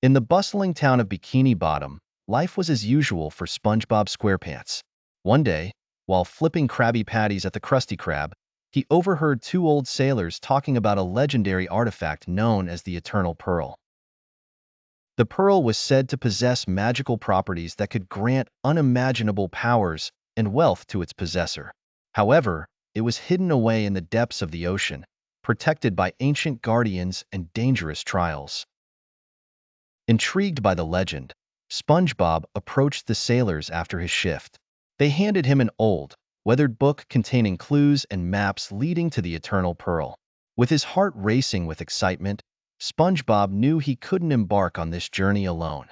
In the bustling town of Bikini Bottom, life was as usual for SpongeBob SquarePants. One day, while flipping Krabby Patties at the Krusty Krab, he overheard two old sailors talking about a legendary artifact known as the Eternal Pearl. The pearl was said to possess magical properties that could grant unimaginable powers and wealth to its possessor. However, it was hidden away in the depths of the ocean, protected by ancient guardians and dangerous trials. Intrigued by the legend, SpongeBob approached the sailors after his shift. They handed him an old, weathered book containing clues and maps leading to the Eternal Pearl. With his heart racing with excitement, SpongeBob knew he couldn't embark on this journey alone.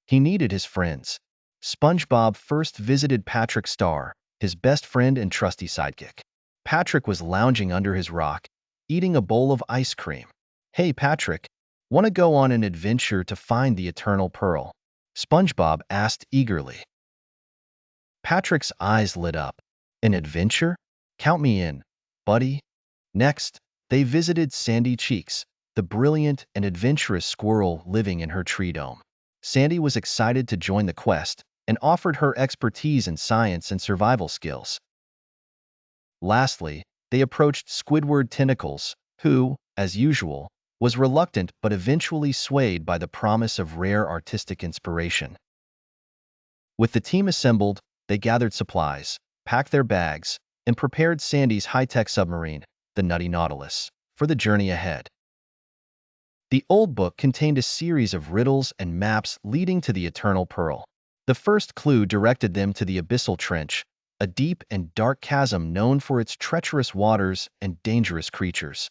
He needed his friends. SpongeBob first visited Patrick Star, his best friend and trusty sidekick. Patrick was lounging under his rock, eating a bowl of ice cream. "Hey, Patrick, want to go on an adventure to find the Eternal Pearl?" SpongeBob asked eagerly. Patrick's eyes lit up. "An adventure? Count me in, buddy." Next, they visited Sandy Cheeks, the brilliant and adventurous squirrel living in her tree dome. Sandy was excited to join the quest and offered her expertise in science and survival skills. Lastly, they approached Squidward Tentacles, who, as usual, was reluctant but eventually swayed by the promise of rare artistic inspiration. With the team assembled, they gathered supplies, packed their bags, and prepared Sandy's high-tech submarine, the Nutty Nautilus, for the journey ahead. The old book contained a series of riddles and maps leading to the Eternal Pearl. The first clue directed them to the Abyssal Trench, a deep and dark chasm known for its treacherous waters and dangerous creatures.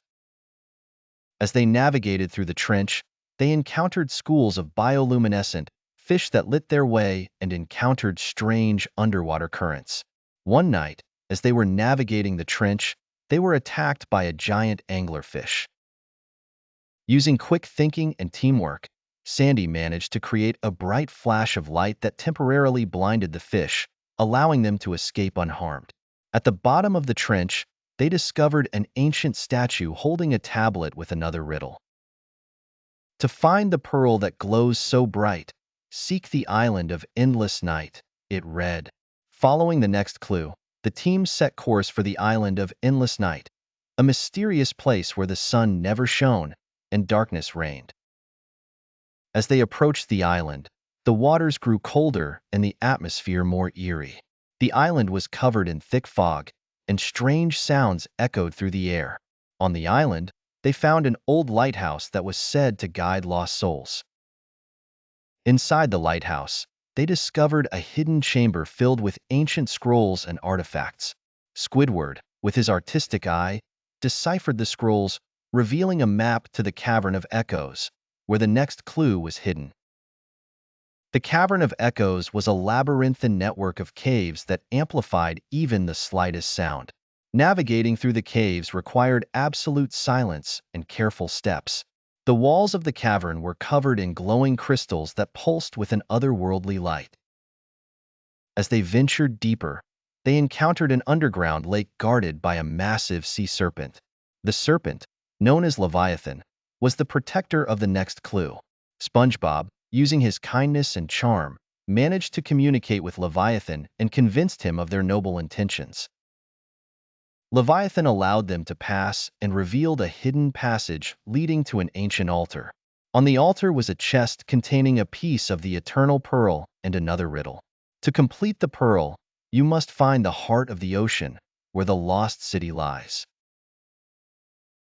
As they navigated through the trench, they encountered schools of bioluminescent fish that lit their way and encountered strange underwater currents. One night, as they were navigating the trench, they were attacked by a giant anglerfish. Using quick thinking and teamwork, Sandy managed to create a bright flash of light that temporarily blinded the fish, allowing them to escape unharmed. At the bottom of the trench, they discovered an ancient statue holding a tablet with another riddle. To find the pearl that glows so bright, seek the island of endless night, it read. Following the next clue, the team set course for the island of endless night, a mysterious place where the sun never shone and darkness reigned. As they approached the island, the waters grew colder and the atmosphere more eerie. The island was covered in thick fog, and strange sounds echoed through the air. On the island, they found an old lighthouse that was said to guide lost souls. Inside the lighthouse, they discovered a hidden chamber filled with ancient scrolls and artifacts. Squidward, with his artistic eye, deciphered the scrolls, revealing a map to the Cavern of Echoes, where the next clue was hidden. The Cavern of Echoes was a labyrinthine network of caves that amplified even the slightest sound. Navigating through the caves required absolute silence and careful steps. The walls of the cavern were covered in glowing crystals that pulsed with an otherworldly light. As they ventured deeper, they encountered an underground lake guarded by a massive sea serpent. The serpent, known as Leviathan, was the protector of the next clue. SpongeBob, using his kindness and charm, managed to communicate with Leviathan and convinced him of their noble intentions. Leviathan allowed them to pass and revealed a hidden passage leading to an ancient altar. On the altar was a chest containing a piece of the Eternal Pearl and another riddle. To complete the pearl, you must find the heart of the ocean, where the lost city lies.